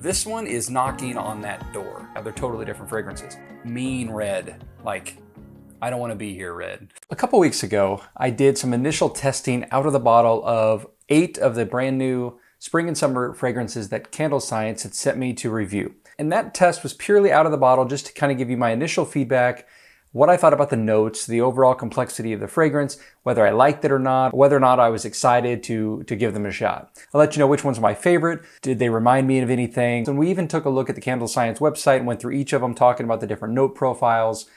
This one is knocking on that door. Now, they're totally different fragrances. Mean red, like I don't want to be here red. A couple weeks ago, I did some initial testing out of the bottle of 8 of the brand new spring and summer fragrances that Candle Science had sent me to review. And that test was purely out of the bottle just to kind of give you my initial feedback, what I thought about the notes, the overall complexity of the fragrance, whether I liked it or not, whether or not I was excited to give them a shot. I'll let you know which ones are my favorite. Did they remind me of anything? And we even took a look at the Candle Science website and went through each of them, talking about the different note profiles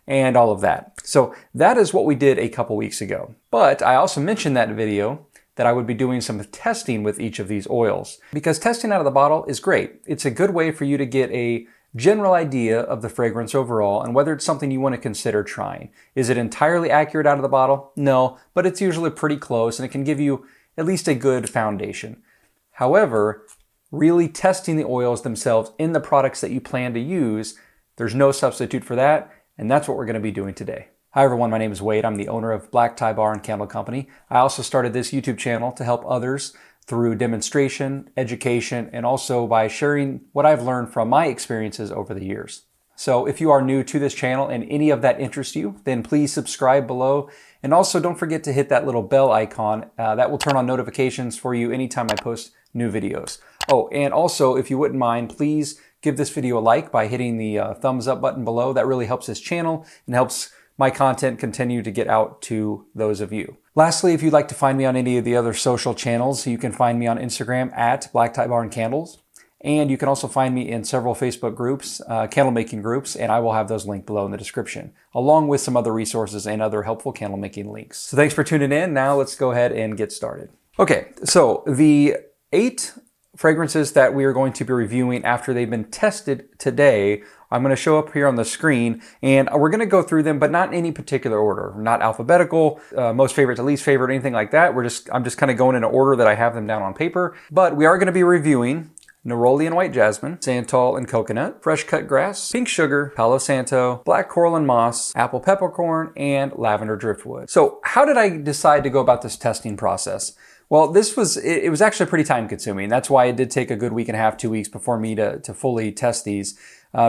and all of that. So that is what we did a couple weeks ago. But I also mentioned that video that I would be doing some testing with each of these oils, because testing out of the bottle is great. It's a good way for you to get a general idea of the fragrance overall and whether it's something you want to consider trying. Is it entirely accurate out of the bottle? No, but it's usually pretty close and it can give you at least a good foundation. However, really testing the oils themselves in the products that you plan to use, there's no substitute for that, and that's what we're going to be doing today. Hi everyone, my name is Wade. I'm the owner of Black Tie Bar and Candle Company. I also started this YouTube channel to help others through demonstration, education, and also by sharing what I've learned from my experiences over the years. So if you are new to this channel and any of that interests you, then please subscribe below. And also don't forget to hit that little bell icon. That will turn on notifications for you anytime I post new videos. Oh, and also if you wouldn't mind, please give this video a like by hitting the thumbs up button below. That really helps this channel and helps my content continue to get out to those of you. Lastly, if you'd like to find me on any of the other social channels, you can find me on Instagram at Black Tie Bar and Candles. And you can also find me in several Facebook groups, candle making groups, and I will have those linked below in the description, along with some other resources and other helpful candle making links. So thanks for tuning in. Now let's go ahead and get started. Okay, so the 8 fragrances that we are going to be reviewing after they've been tested today, I'm going to show up here on the screen, and we're going to go through them, but not in any particular order, not alphabetical, most favorite to least favorite, anything like that. I'm just kind of going in an order that I have them down on paper, but we are going to be reviewing Neroli and White Jasmine, Santal and Coconut, Fresh Cut Grass, Pink Sugar, Palo Santo, Black Coral and Moss, Apple Peppercorn, and Lavender Driftwood. So how did I decide to go about this testing process? Well, it was actually pretty time consuming. That's why it did take a good week and a half, 2 weeks before me to fully test these,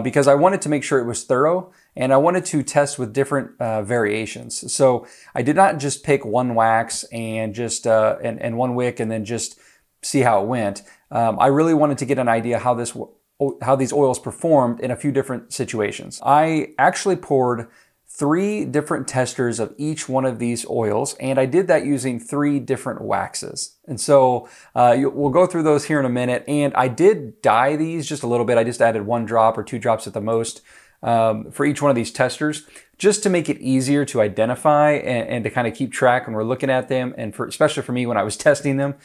because I wanted to make sure it was thorough and I wanted to test with different variations. So I did not just pick one wax and just and one wick and then just see how it went. I really wanted to get an idea how these oils performed in a few different situations. I actually poured 3 different testers of each one of these oils, and I did that using 3 different waxes. And so we'll go through those here in a minute. And I did dye these just a little bit. I just added 1 drop or 2 drops at the most for each one of these testers, just to make it easier to identify and to kind of keep track when we're looking at them, and especially for me when I was testing them.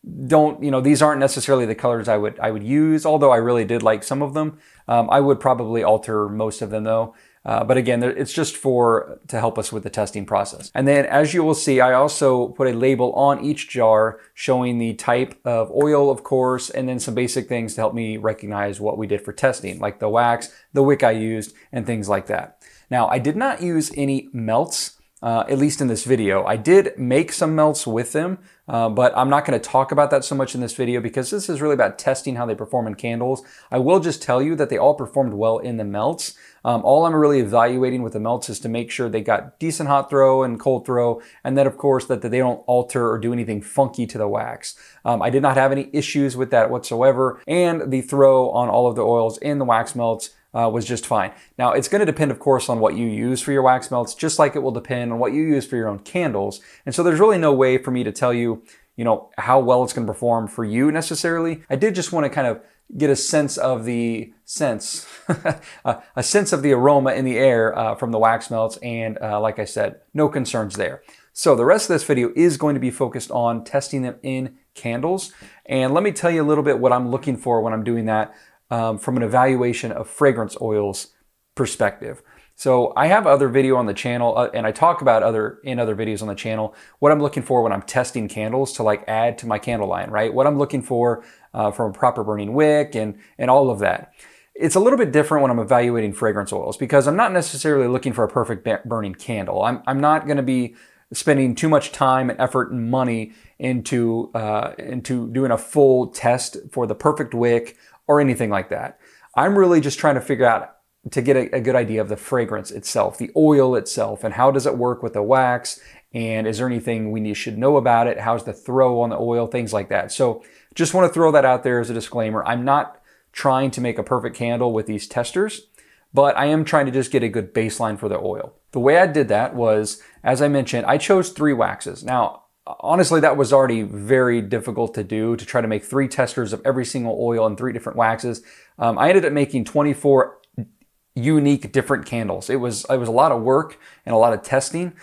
These aren't necessarily the colors I would use, although I really did like some of them. I would probably alter most of them though. But again, it's just to help us with the testing process. And then as you will see, I also put a label on each jar showing the type of oil, of course, and then some basic things to help me recognize what we did for testing, like the wax, the wick I used, and things like that. Now, I did not use any melts, at least in this video. I did make some melts with them, but I'm not going to talk about that so much in this video because this is really about testing how they perform in candles. I will just tell you that they all performed well in the melts. All I'm really evaluating with the melts is to make sure they got decent hot throw and cold throw, and then of course that they don't alter or do anything funky to the wax. I did not have any issues with that whatsoever, and the throw on all of the oils in the wax melts was just fine. Now, it's going to depend, of course, on what you use for your wax melts, just like it will depend on what you use for your own candles. And so there's really no way for me to tell you, how well it's going to perform for you necessarily. I did just want to kind of get a sense of the a sense of the aroma in the air from the wax melts. And like I said, no concerns there. So the rest of this video is going to be focused on testing them in candles. And let me tell you a little bit what I'm looking for when I'm doing that. From an evaluation of fragrance oils perspective. So I have other video on the channel, and I talk about other videos on the channel, what I'm looking for when I'm testing candles to like add to my candle line, right? What I'm looking for from a proper burning wick and all of that. It's a little bit different when I'm evaluating fragrance oils because I'm not necessarily looking for a perfect burning candle. I'm not going to be spending too much time and effort and money into doing a full test for the perfect wick or anything like that. I'm really just trying to figure out to get a good idea of the fragrance itself, the oil itself, and how does it work with the wax, and is there anything we should know about it? How's the throw on the oil, things like that. So just want to throw that out there as a disclaimer. I'm not trying to make a perfect candle with these testers, but I am trying to just get a good baseline for the oil. The way I did that was, as I mentioned, I chose 3 waxes. Now, honestly, that was already very difficult to do, to try to make 3 testers of every single oil and 3 different waxes. I ended up making 24 unique different candles. It was a lot of work and a lot of testing.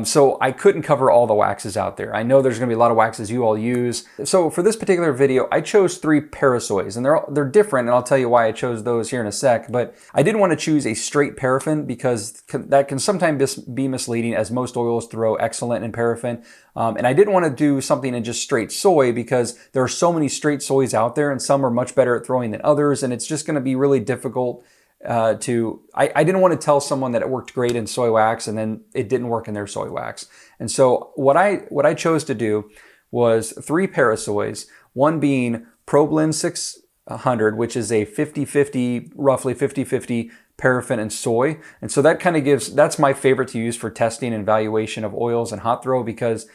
So I couldn't cover all the waxes out there. I know there's going to be a lot of waxes you all use. So for this particular video, I chose 3 parasoys, and they're different, and I'll tell you why I chose those here in a sec. But I didn't want to choose a straight paraffin because that can sometimes be misleading, as most oils throw excellent in paraffin. And I didn't want to do something in just straight soy because there are so many straight soys out there, and some are much better at throwing than others, and it's just going to be really difficult I didn't want to tell someone that it worked great in soy wax and then it didn't work in their soy wax. And so what I chose to do was 3 parasoys, one being ProBlend 600, which is a 50-50, roughly 50-50 paraffin and soy. And so that kind of that's my favorite to use for testing and evaluation of oils and hot throw, because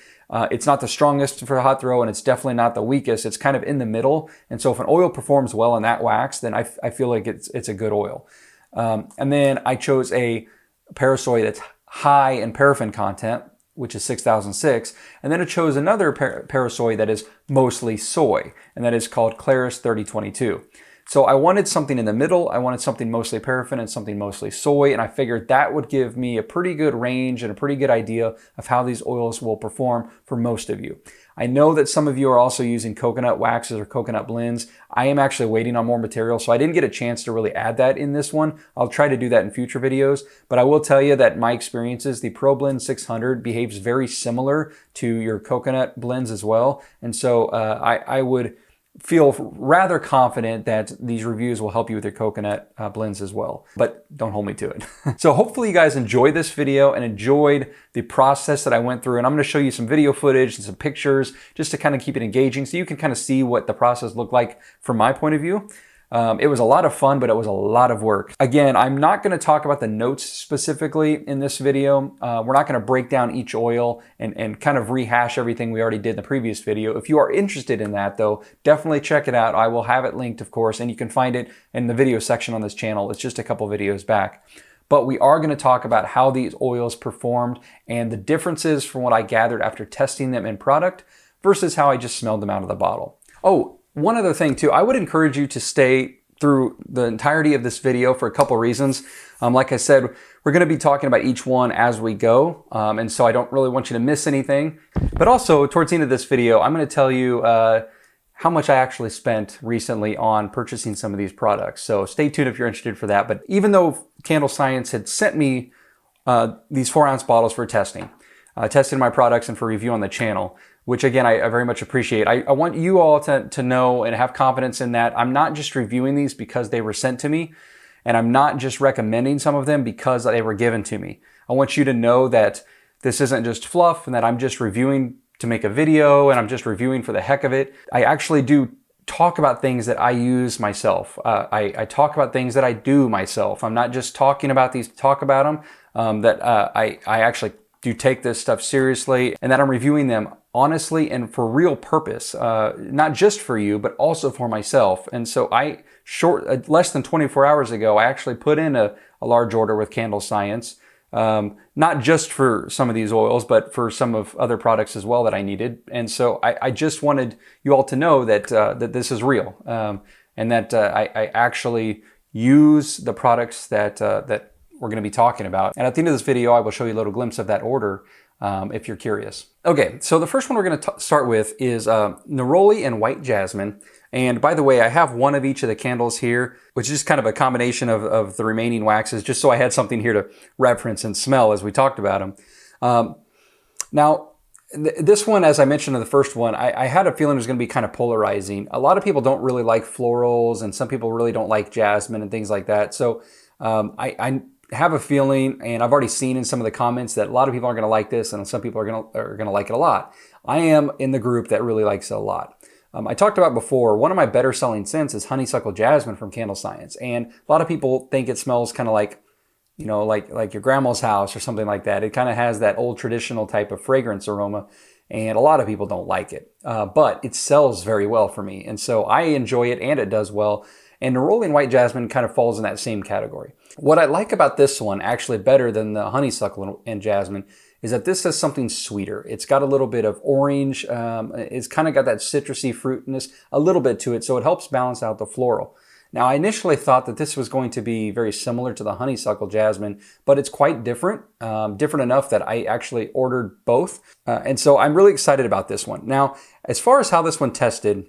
it's not the strongest for hot throw and it's definitely not the weakest. It's kind of in the middle. And so if an oil performs well in that wax, then I feel like it's a good oil. And then I chose a parasoy that's high in paraffin content, which is 6006. And then I chose another parasoy that is mostly soy, and that is called Claris 3022. So I wanted something in the middle. I wanted something mostly paraffin and something mostly soy, and I figured that would give me a pretty good range and a pretty good idea of how these oils will perform for most of you. I know that some of you are also using coconut waxes or coconut blends. I am actually waiting on more material, so I didn't get a chance to really add that in this one. I'll try to do that in future videos, but I will tell you that my experiences, the ProBlend 600 behaves very similar to your coconut blends as well, and so I would feel rather confident that these reviews will help you with your coconut blends as well, but don't hold me to it. So hopefully you guys enjoyed this video and enjoyed the process that I went through, and I'm going to show you some video footage and some pictures just to kind of keep it engaging so you can kind of see what the process looked like from my point of view. It was a lot of fun, but it was a lot of work. Again, I'm not going to talk about the notes specifically in this video. We're not going to break down each oil and kind of rehash everything we already did in the previous video. If you are interested in that, though, definitely check it out. I will have it linked, of course, and you can find it in the video section on this channel. It's just a couple videos back. But we are going to talk about how these oils performed and the differences from what I gathered after testing them in product versus how I just smelled them out of the bottle. Oh, one other thing too, I would encourage you to stay through the entirety of this video for a couple reasons. Like I said, we're going to be talking about each one as we go, and so I don't really want you to miss anything. But also, towards the end of this video, I'm going to tell you how much I actually spent recently on purchasing some of these products. So stay tuned if you're interested for that. But even though Candle Science had sent me these 4-ounce bottles for testing, tested my products and for review on the channel, which again, I very much appreciate. I want you all to know and have confidence in that I'm not just reviewing these because they were sent to me, and I'm not just recommending some of them because they were given to me. I want you to know that this isn't just fluff and that I'm just reviewing to make a video and I'm just reviewing for the heck of it. I actually do talk about things that I use myself. I talk about things that I do myself. I'm not just talking about these to talk about them, I actually do take this stuff seriously, and that I'm reviewing them honestly and for real purpose, not just for you, but also for myself. And so less than 24 hours ago, I actually put in a large order with Candle Science, not just for some of these oils, but for some of other products as well that I needed. And so I just wanted you all to know that that this is real, and that I actually use the products that we're going to be talking about. And at the end of this video, I will show you a little glimpse of that order if you're curious. Okay, so the first one we're going to start with is Neroli and White Jasmine. And by the way, I have one of each of the candles here, which is just kind of a combination of the remaining waxes, just so I had something here to reference and smell as we talked about them. Now, this one, as I mentioned in the first one, I had a feeling it was going to be kind of polarizing. A lot of people don't really like florals, and some people really don't like jasmine and things like that. So I have a feeling, and I've already seen in some of the comments that a lot of people aren't going to like this and some people are going to like it a lot. I am in the group that really likes it a lot. I talked about before, one of my better selling scents is Honeysuckle Jasmine from Candle Science. And a lot of people think it smells kind of like, you know, like your grandma's house or something like that. It kind of has that old traditional type of fragrance aroma. And a lot of people don't like it, but it sells very well for me. And so I enjoy it and it does well. And Neroli and White Jasmine kind of falls in that same category. What I like about this one, actually better than the Honeysuckle and Jasmine, is that this has something sweeter. It's got a little bit of orange. It's kind of got that citrusy fruitiness a little bit to it, so it helps balance out the floral. Now, I initially thought that this was going to be very similar to the Honeysuckle Jasmine, but it's quite different, different enough that I actually ordered both. And so I'm really excited about this one. Now, as far as how this one tested,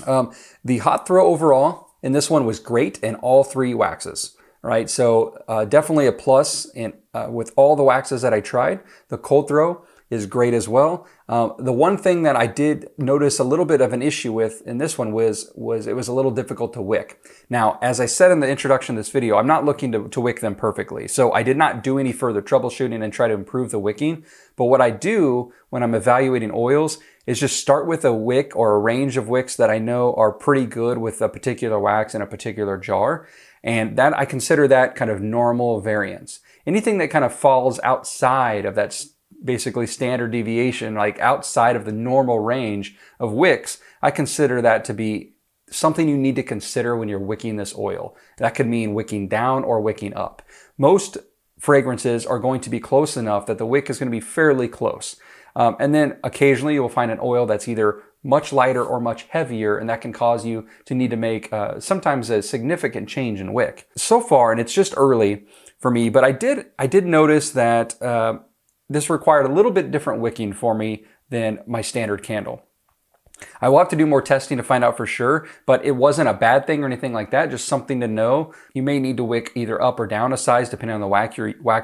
the hot throw overall in this one was great in all three waxes. Right, so definitely a plus in, with all the waxes that I tried. The cold throw is great as well. The one thing that I did notice a little bit of an issue with in this one was it was a little difficult to wick. Now, as I said in the introduction to this video, I'm not looking to wick them perfectly. So I did not do any further troubleshooting and try to improve the wicking. But what I do when I'm evaluating oils is just start with a wick or a range of wicks that I know are pretty good with a particular wax in a particular jar. And that I consider that kind of normal variance. Anything that kind of falls outside of that basically standard deviation, like outside of the normal range of wicks, I consider that to be something you need to consider when you're wicking this oil. That could mean wicking down or wicking up. Most fragrances are going to be close enough that the wick is going to be fairly close. And then occasionally you will find an oil that's either much lighter or much heavier, and that can cause you to need to make sometimes a significant change in wick. So far, and it's just early for me, but I did notice that this required a little bit different wicking for me than my standard candle. I will have to do more testing to find out for sure, but it wasn't a bad thing or anything like that, just something to know. You may need to wick either up or down a size depending on the wax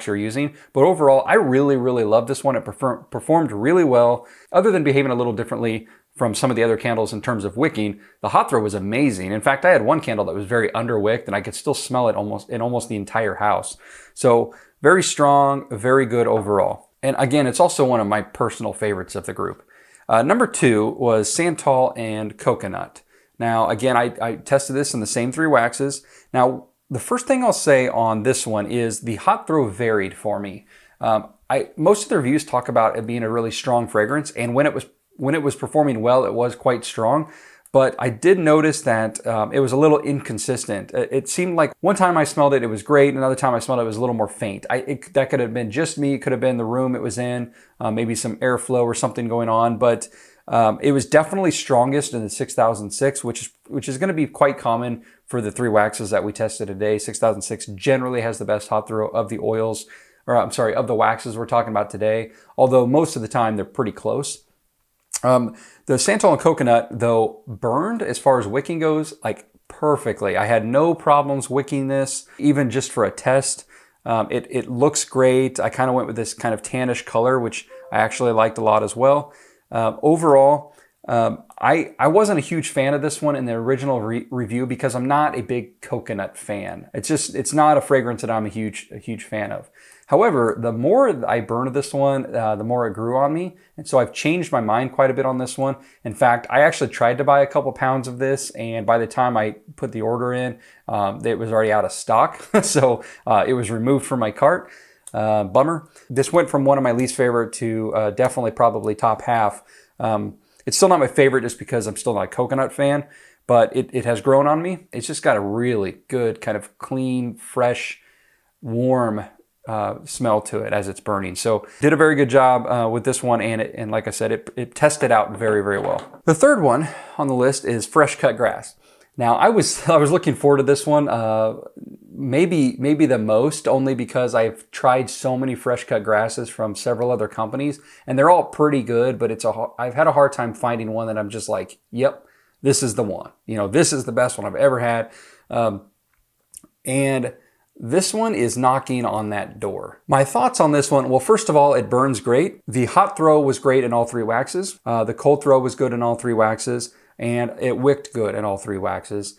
you're using. But overall, I really, really love this one. It performed really well. Other than behaving a little differently from some of the other candles in terms of wicking, the hot throw was amazing. In fact, I had one candle that was very underwicked and I could still smell it in almost the entire house. So very strong, very good overall. And again, it's also one of my personal favorites of the group. Number 2 was Santal and Coconut. Now, again, I tested this in the same 3 waxes. Now, the first thing I'll say on this one is the hot throw varied for me. Most of the reviews talk about it being a really strong fragrance, and when it was performing well, it was quite strong. But I did notice that it was a little inconsistent. It seemed like one time I smelled it, it was great. Another time I smelled it, it was a little more faint. That could have been just me. It could have been the room it was in, maybe some airflow or something going on. But it was definitely strongest in the 6006, which is going to be quite common for the 3 waxes that we tested today. 6006 generally has the best hot throw of the oils, or I'm sorry, of the waxes we're talking about today. Although most of the time they're pretty close. The Santal and Coconut, though, burned as far as wicking goes, like perfectly. I had no problems wicking this, even just for a test. It looks great. I kind of went with this kind of tannish color, which I actually liked a lot as well. Overall, I wasn't a huge fan of this one in the original review because I'm not a big coconut fan. It's not a fragrance that I'm a huge fan of. However, the more I burned this one, the more it grew on me. And so I've changed my mind quite a bit on this one. In fact, I actually tried to buy a couple pounds of this, and by the time I put the order in, it was already out of stock. So it was removed from my cart. Bummer. This went from one of my least favorite to definitely probably top half. It's still not my favorite just because I'm still not a coconut fan, but it has grown on me. It's just got a really good kind of clean, fresh, warm smell to it as it's burning. So did a very good job with this one, and like I said, it tested out very, very well. The third one on the list is Fresh Cut Grass. Now I was looking forward to this one, maybe the most, only because I've tried so many fresh cut grasses from several other companies, and they're all pretty good, but I've had a hard time finding one that I'm just like, yep, this is the one. You know, this is the best one I've ever had, and this one is knocking on that door. My thoughts on this one, well, first of all, it burns great. The hot throw was great in all 3 waxes. The cold throw was good in all 3 waxes, and it wicked good in all 3 waxes.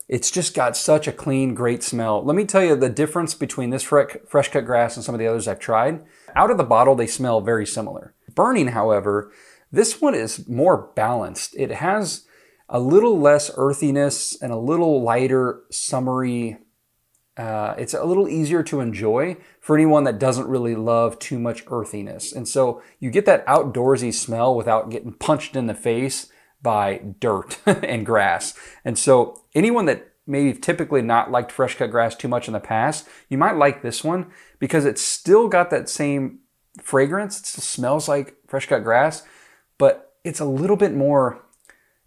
It's just got such a clean, great smell. Let me tell you the difference between this fresh cut grass and some of the others I've tried. Out of the bottle, they smell very similar. Burning, however, this one is more balanced. It has a little less earthiness and a little lighter, summery. It's a little easier to enjoy for anyone that doesn't really love too much earthiness. And so you get that outdoorsy smell without getting punched in the face by dirt and grass. And so anyone that maybe typically not liked fresh cut grass too much in the past, you might like this one because it's still got that same fragrance. It still smells like fresh cut grass, but it's a little bit more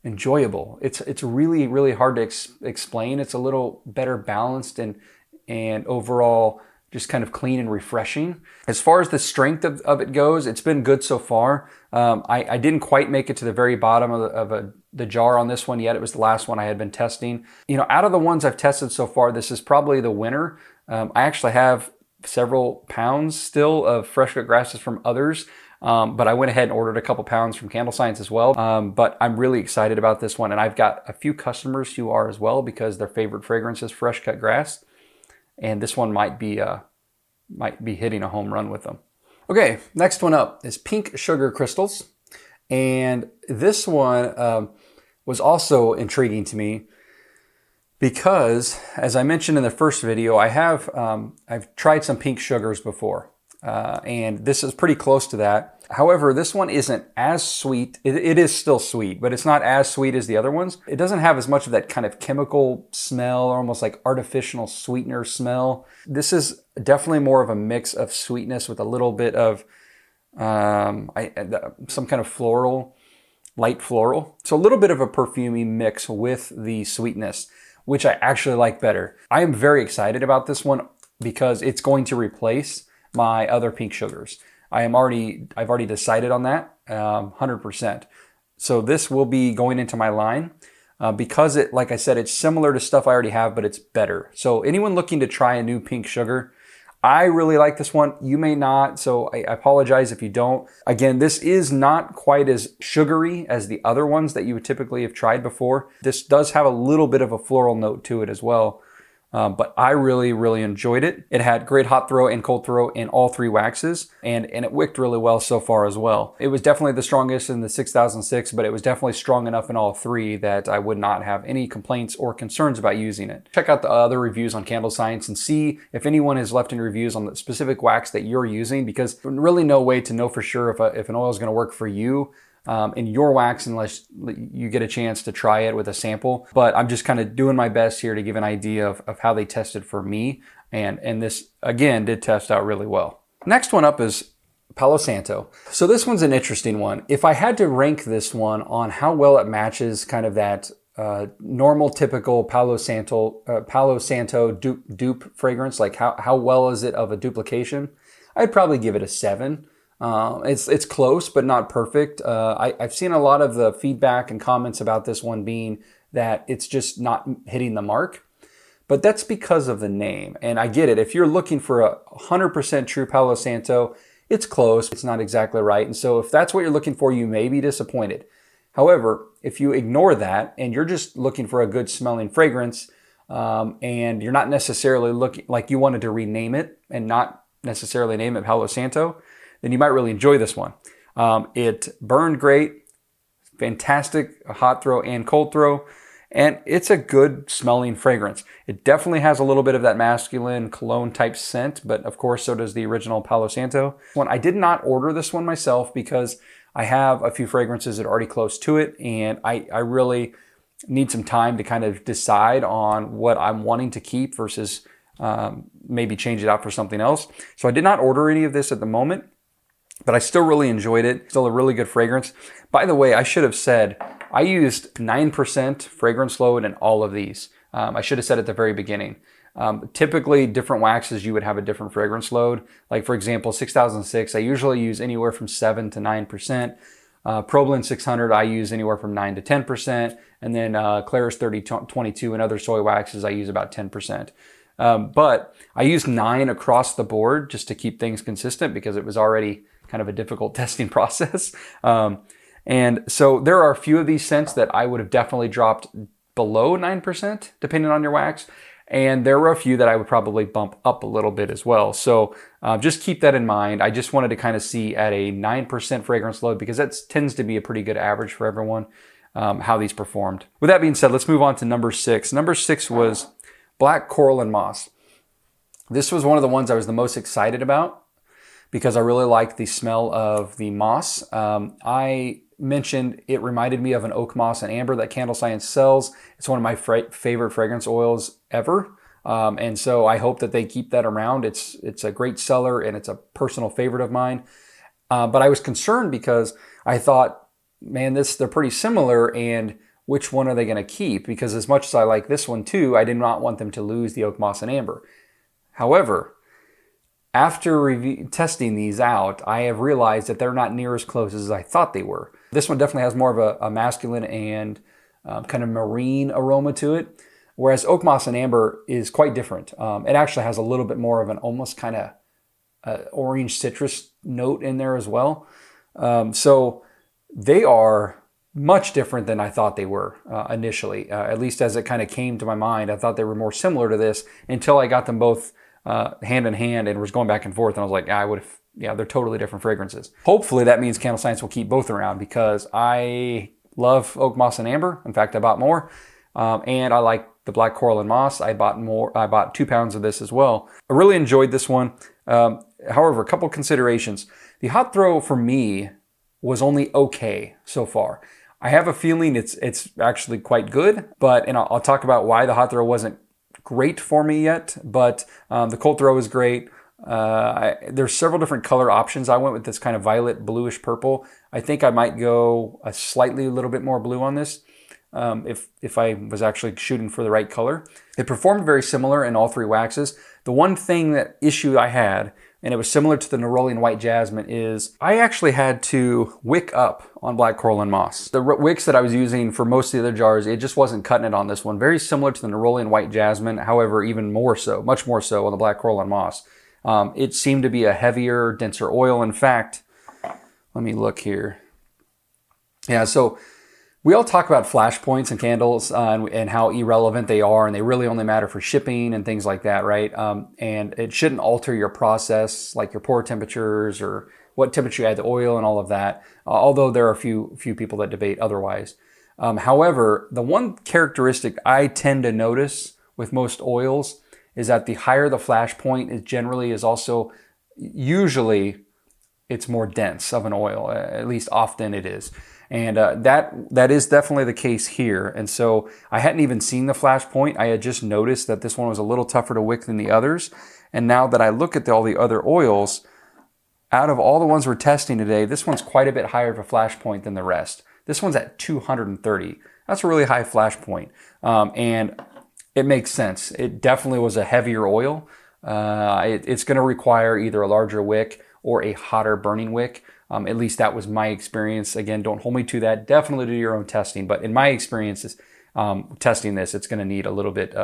enjoyable. It's really, really hard to explain. It's a little better balanced and overall just kind of clean and refreshing. As far as the strength of it goes, it's been good so far. I didn't quite make it to the very bottom of the jar on this one yet. It was the last one I had been testing. You know, out of the ones I've tested so far, this is probably the winner. I actually have several pounds still of fresh cut grasses from others, but I went ahead and ordered a couple pounds from Candle Science as well. But I'm really excited about this one, and I've got a few customers who are as well because their favorite fragrance is fresh cut grass. And this one might be hitting a home run with them. Okay, next one up is Pink Sugar Crystals. And this one was also intriguing to me because, as I mentioned in the first video, I've tried some pink sugars before. And this is pretty close to that. However, this one isn't as sweet. It is still sweet, but it's not as sweet as the other ones. It doesn't have as much of that kind of chemical smell or almost like artificial sweetener smell. This is definitely more of a mix of sweetness with a little bit of some kind of floral, light floral. So a little bit of a perfumey mix with the sweetness, which I actually like better. I am very excited about this one because it's going to replace my other pink sugars. I've already decided on that 100%. So this will be going into my line because like I said, it's similar to stuff I already have, but it's better. So anyone looking to try a new pink sugar, I really like this one. You may not, so I apologize if you don't. Again, this is not quite as sugary as the other ones that you would typically have tried before. This does have a little bit of a floral note to it as well. But I really, really enjoyed it. It had great hot throw and cold throw in all three waxes, and it wicked really well so far as well. It was definitely the strongest in the 6006, but it was definitely strong enough in all three that I would not have any complaints or concerns about using it. Check out the other reviews on Candle Science and see if anyone has left any reviews on the specific wax that you're using, because there's really no way to know for sure if an oil is going to work for you in your wax unless you get a chance to try it with a sample. But I'm just kind of doing my best here to give an idea of how they tested for me. And this, again, did test out really well. Next one up is Palo Santo. So this one's an interesting one. If I had to rank this one on how well it matches kind of that normal, typical Palo Santo dupe fragrance, like how well is it of a duplication, I'd probably give it a 7. It's close, but not perfect. I've seen a lot of the feedback and comments about this one being that it's just not hitting the mark, but that's because of the name. And I get it. If you're looking for a 100% true Palo Santo, it's close. It's not exactly right. And so if that's what you're looking for, you may be disappointed. However, if you ignore that and you're just looking for a good smelling fragrance, and you're not necessarily looking like you wanted to rename it and not necessarily name it Palo Santo, then you might really enjoy this one. It burned great, fantastic hot throw and cold throw, and it's a good smelling fragrance. It definitely has a little bit of that masculine cologne type scent, but of course so does the original Palo Santo. I did not order this one myself because I have a few fragrances that are already close to it, and I really need some time to kind of decide on what I'm wanting to keep versus maybe change it out for something else. So I did not order any of this at the moment, but I still really enjoyed it. Still a really good fragrance. By the way, I should have said, I used 9% fragrance load in all of these. I should have said at the very beginning. Typically, different waxes, you would have a different fragrance load. Like for example, 6006, I usually use anywhere from 7 to 9%. Problin 600, I use anywhere from 9 to 10%. And then Claris 3022 and other soy waxes, I use about 10%. But I used 9 across the board just to keep things consistent because it was already kind of a difficult testing process. And so there are a few of these scents that I would have definitely dropped below 9%, depending on your wax. And there were a few that I would probably bump up a little bit as well. So just keep that in mind. I just wanted to kind of see at a 9% fragrance load, because that tends to be a pretty good average for everyone, how these performed. With that being said, let's move on to number 6. Number 6 was Black Coral and Moss. This was one of the ones I was the most excited about because I really liked the smell of the moss. I mentioned it reminded me of an oak moss and amber that Candle Science sells. It's one of my favorite fragrance oils ever. And so I hope that they keep that around. It's a great seller and it's a personal favorite of mine. But I was concerned because I thought, man, they're pretty similar, and which one are they going to keep? Because as much as I like this one too, I did not want them to lose the oak moss and amber. However, after testing these out, I have realized that they're not near as close as I thought they were. This one definitely has more of a masculine and kind of marine aroma to it, whereas oak moss and amber is quite different. It actually has a little bit more of an almost kind of orange citrus note in there as well. So they are much different than I thought they were initially, at least as it kind of came to my mind. I thought they were more similar to this until I got them both hand in hand and was going back and forth, and I was like, they're totally different fragrances. Hopefully that means Candle Science will keep both around, because I love oak moss and amber. In fact, I bought more, and I like the Black Coral and Moss. I bought 2 pounds of this as well. I really enjoyed this one. However, a couple considerations. The hot throw for me was only okay so far. I have a feeling it's actually quite good, and I'll talk about why the hot throw wasn't great for me yet, but the cold throw is great. There's several different color options. I went with this kind of violet bluish purple. I think I might go a little bit more blue on this if I was actually shooting for the right color. It performed very similar in all 3 waxes. The one issue I had, and it was similar to the Neroli and White Jasmine, is I actually had to wick up on Black Coral and Moss. The wicks that I was using for most of the other jars, it just wasn't cutting it on this one. Very similar to the Neroli and White Jasmine, however, even more so, much more so on the Black Coral and Moss. It seemed to be a heavier, denser oil. In fact, let me look here. Yeah, so we all talk about flash points in candles and how irrelevant they are, and they really only matter for shipping and things like that, right? And it shouldn't alter your process, like your pour temperatures or what temperature you add the oil and all of that, although there are a few people that debate otherwise. However, the one characteristic I tend to notice with most oils is that the higher the flash point is also usually it's more dense of an oil, at least often it is. And that is definitely the case here. And so I hadn't even seen the flash point. I had just noticed that this one was a little tougher to wick than the others. And now that I look at all the other oils, out of all the ones we're testing today, this one's quite a bit higher of a flash point than the rest. This one's at 230. That's a really high flash point. And it makes sense. It definitely was a heavier oil. It's going to require either a larger wick or a hotter burning wick. At least that was my experience. Again, don't hold me to that. Definitely do your own testing. But in my experiences, testing this, it's going to need a little bit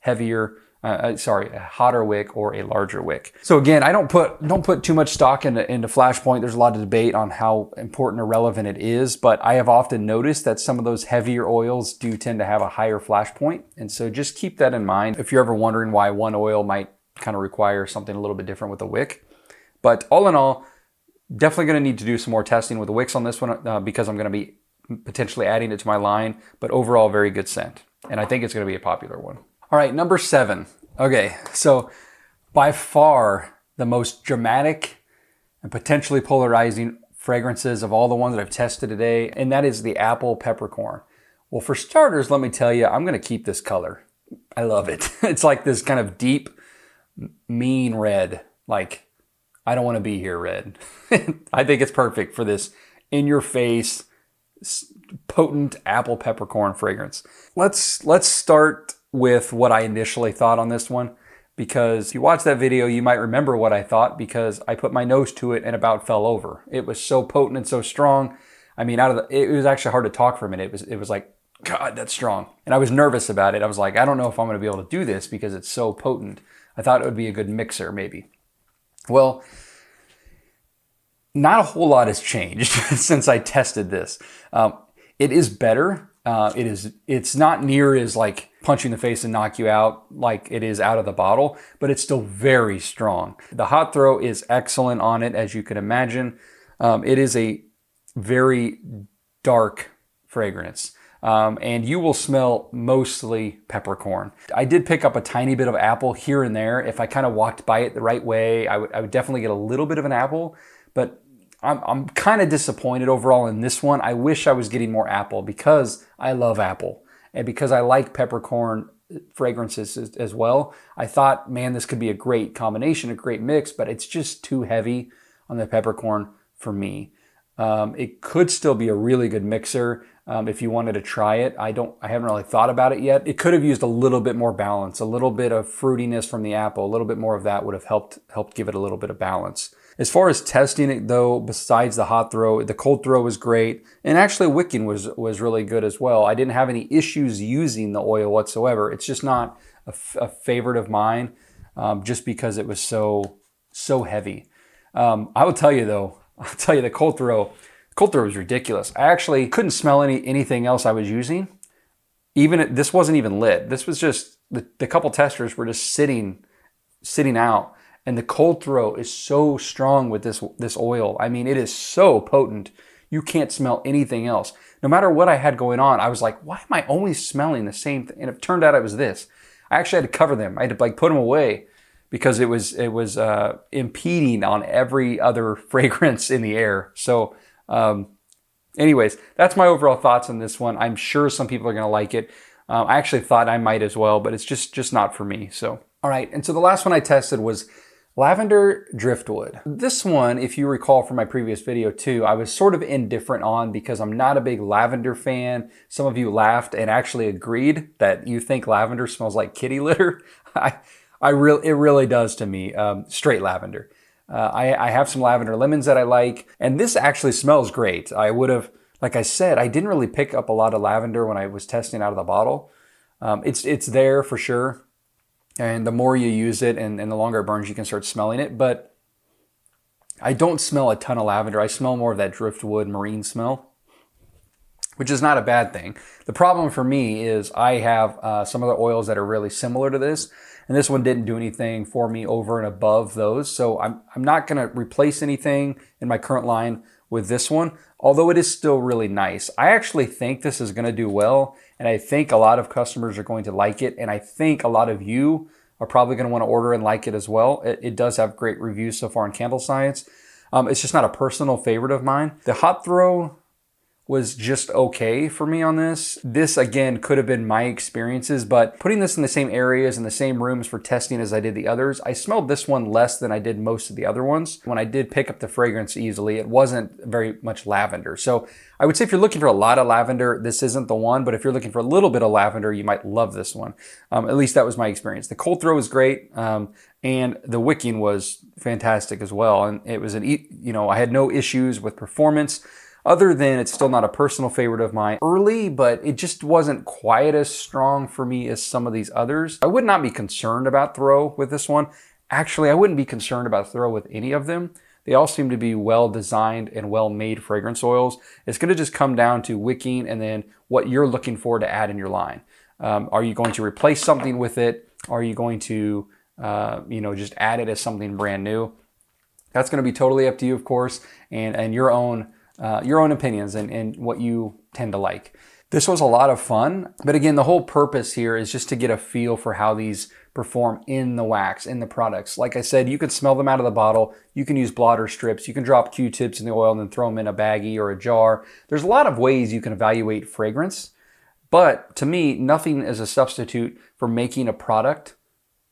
heavier, a hotter wick or a larger wick. So again, I don't put too much stock into flash point. There's a lot of debate on how important or relevant it is, but I have often noticed that some of those heavier oils do tend to have a higher flash point. And so just keep that in mind if you're ever wondering why one oil might kind of require something a little bit different with a wick. But all in all, definitely going to need to do some more testing with the wicks on this one because I'm going to be potentially adding it to my line, but overall very good scent. And I think it's going to be a popular one. All right, number 7. Okay, so by far the most dramatic and potentially polarizing fragrances of all the ones that I've tested today, and that is the Apple Peppercorn. Well, for starters, let me tell you, I'm going to keep this color. I love it. It's like this kind of deep, mean red, like I don't want to be here red. I think it's perfect for this in-your-face, potent apple peppercorn fragrance. Let's start with what I initially thought on this one, because if you watch that video, you might remember what I thought, because I put my nose to it and about fell over. It was so potent and so strong. I mean, it was actually hard to talk for a minute. It was like, God, that's strong. And I was nervous about it. I was like, I don't know if I'm going to be able to do this because it's so potent. I thought it would be a good mixer, maybe. Well, not a whole lot has changed since I tested this. It is better It's not near as like punch you in the face and knock you out like it is out of the bottle, but it's still very strong. The hot throw is excellent on it, as you can imagine. It is a very dark fragrance. And you will smell mostly peppercorn. I did pick up a tiny bit of apple here and there. If I kind of walked by it the right way, I would definitely get a little bit of an apple, but I'm kind of disappointed overall in this one. I wish I was getting more apple because I love apple and because I like peppercorn fragrances as well. I thought, man, this could be a great combination, a great mix, but it's just too heavy on the peppercorn for me. It could still be a really good mixer if you wanted to try it. I haven't really thought about it yet. It could have used a little bit more balance, a little bit of fruitiness from the apple, a little bit more of that would have helped give it a little bit of balance. As far as testing it though, besides the hot throw, the cold throw was great. And actually wicking was really good as well. I didn't have any issues using the oil whatsoever. It's just not a favorite of mine just because it was so heavy. I will tell you though, the cold throw was ridiculous. I actually couldn't smell anything else I was using. This wasn't even lit. This was just, the couple testers were just sitting out. And the cold throw is so strong with this oil. I mean, it is so potent. You can't smell anything else. No matter what I had going on, I was like, why am I only smelling the same thing? And it turned out it was this. I actually had to cover them. I had to like put them away because it was impeding on every other fragrance in the air. So anyways, that's my overall thoughts on this one. I'm sure some people are going to like it. I actually thought I might as well, but it's just not for me. So, all right. And so the last one I tested was Lavender Driftwood. This one, if you recall from my previous video too, I was sort of indifferent on because I'm not a big lavender fan. Some of you laughed and actually agreed that you think lavender smells like kitty litter. It really does to me, straight lavender. I have some lavender lemons that I like, and this actually smells great. I would have, like I said, I didn't really pick up a lot of lavender when I was testing out of the bottle. It's there for sure. And the more you use it and the longer it burns, you can start smelling it. But I don't smell a ton of lavender. I smell more of that driftwood marine smell, which is not a bad thing. The problem for me is I have some other oils that are really similar to this. And this one didn't do anything for me over and above those. So I'm not going to replace anything in my current line with this one, although it is still really nice. I actually think this is going to do well, and I think a lot of customers are going to like it, and I think a lot of you are probably going to want to order and like it as well. It does have great reviews so far on Candle Science. It's just not a personal favorite of mine. The hot throw was just okay for me on this. This, again, could have been my experiences, but putting this in the same areas and the same rooms for testing as I did the others, I smelled this one less than I did most of the other ones. When I did pick up the fragrance easily, it wasn't very much lavender. So I would say if you're looking for a lot of lavender, this isn't the one, but if you're looking for a little bit of lavender, you might love this one. At least that was my experience. The cold throw was great, and the wicking was fantastic as well. And it was I had no issues with performance. Other than it's still not a personal favorite of mine early, but it just wasn't quite as strong for me as some of these others. I would not be concerned about throw with this one. Actually, I wouldn't be concerned about throw with any of them. They all seem to be well designed and well made fragrance oils. It's going to just come down to wicking and then what you're looking for to add in your line. Are you going to replace something with it? Are you going to just add it as something brand new? That's going to be totally up to you, of course, and your own opinions and what you tend to like. This was a lot of fun, but again, the whole purpose here is just to get a feel for how these perform in the wax, in the products. Like I said, you can smell them out of the bottle. You can use blotter strips. You can drop Q-tips in the oil and then throw them in a baggie or a jar. There's a lot of ways you can evaluate fragrance, but to me, nothing is a substitute for making a product,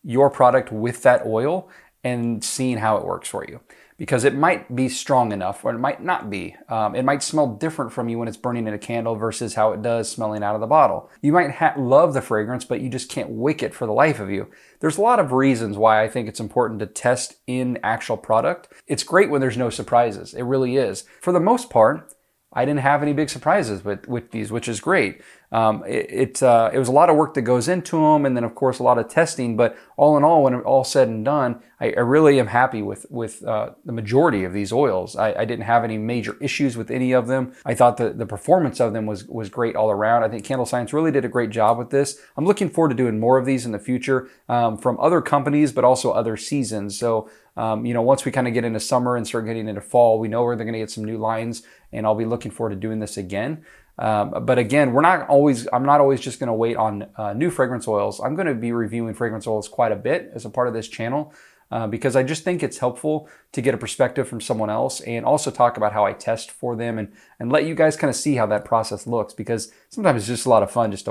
your product with that oil, and seeing how it works for you. Because it might be strong enough or it might not be. It might smell different from you when it's burning in a candle versus how it does smelling out of the bottle. You might love the fragrance, but you just can't wick it for the life of you. There's a lot of reasons why I think it's important to test in actual product. It's great when there's no surprises. It really is. For the most part, I didn't have any big surprises with these, which is great. It was a lot of work that goes into them, and then of course a lot of testing, but all in all, when it all said and done, I really am happy with the majority of these oils. I didn't have any major issues with any of them. I thought the performance of them was great all around. I think Candle Science really did a great job with this. I'm looking forward to doing more of these in the future from other companies, but also other seasons. So you know, once we kind of get into summer and start getting into fall, we know we're going to get some new lines, and I'll be looking forward to doing this again. But again, I'm not always just going to wait on new fragrance oils. I'm going to be reviewing fragrance oils quite a bit as a part of this channel. Because I just think it's helpful to get a perspective from someone else and also talk about how I test for them and let you guys kind of see how that process looks, because sometimes it's just a lot of fun just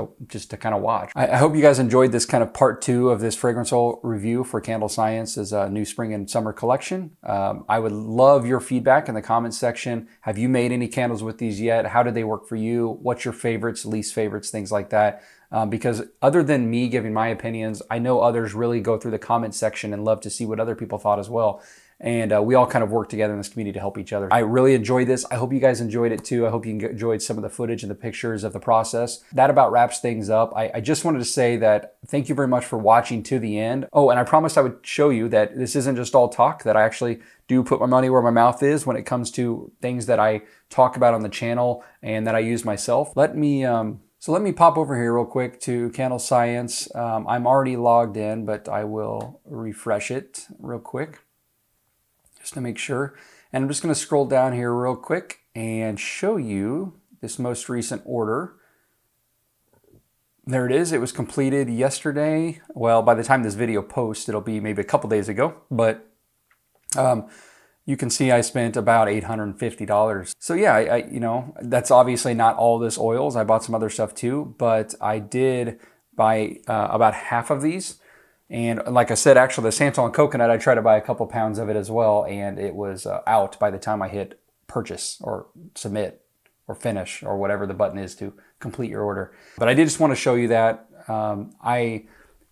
to kind of watch. I hope you guys enjoyed this kind of part 2 of this fragrance oil review for Candle Science's new spring and summer collection. I would love your feedback in the comments section. Have you made any candles with these yet? How did they work for you? What's your favorites, least favorites, things like that? Because other than me giving my opinions, I know others really go through the comment section and love to see what other people thought as well. And we all kind of work together in this community to help each other. I really enjoyed this. I hope you guys enjoyed it too. I hope you enjoyed some of the footage and the pictures of the process. That about wraps things up. I just wanted to say that thank you very much for watching to the end. Oh, and I promised I would show you that this isn't just all talk, that I actually do put my money where my mouth is when it comes to things that I talk about on the channel and that I use myself. So let me pop over here real quick to Candle Science. I'm already logged in, but I will refresh it real quick just to make sure. And I'm just going to scroll down here real quick and show you this most recent order. There it is. It was completed yesterday. Well, by the time this video posts, it'll be maybe a couple days ago, but you can see I spent about $850. So yeah, you know, that's obviously not all this oils. I bought some other stuff too, but I did buy about half of these. And like I said, actually the Santal Coconut, I tried to buy a couple pounds of it as well, and it was out by the time I hit purchase or submit or finish or whatever the button is to complete your order. But I did just want to show you that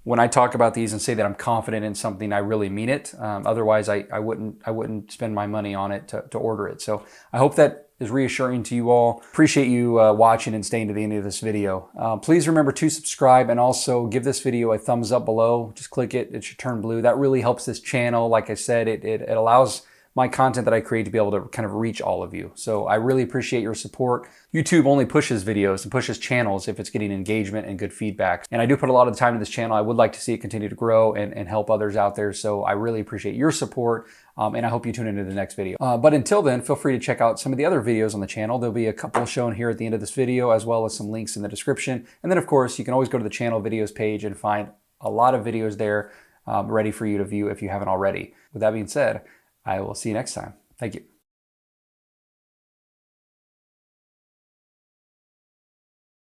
when I talk about these and say that I'm confident in something, I really mean it. Otherwise, I wouldn't spend my money on it to order it. So I hope that is reassuring to you all. Appreciate you watching and staying to the end of this video. Please remember to subscribe and also give this video a thumbs up below. Just click it. It should turn blue. That really helps this channel. Like I said, it allows my content that I create to be able to kind of reach all of you. So I really appreciate your support. YouTube only pushes videos and pushes channels if it's getting engagement and good feedback. And I do put a lot of time in this channel. I would like to see it continue to grow and help others out there. So I really appreciate your support. And I hope you tune into the next video. But until then, feel free to check out some of the other videos on the channel. There'll be a couple shown here at the end of this video, as well as some links in the description. And then of course, you can always go to the channel videos page and find a lot of videos there ready for you to view if you haven't already. With that being said, I will see you next time. Thank you.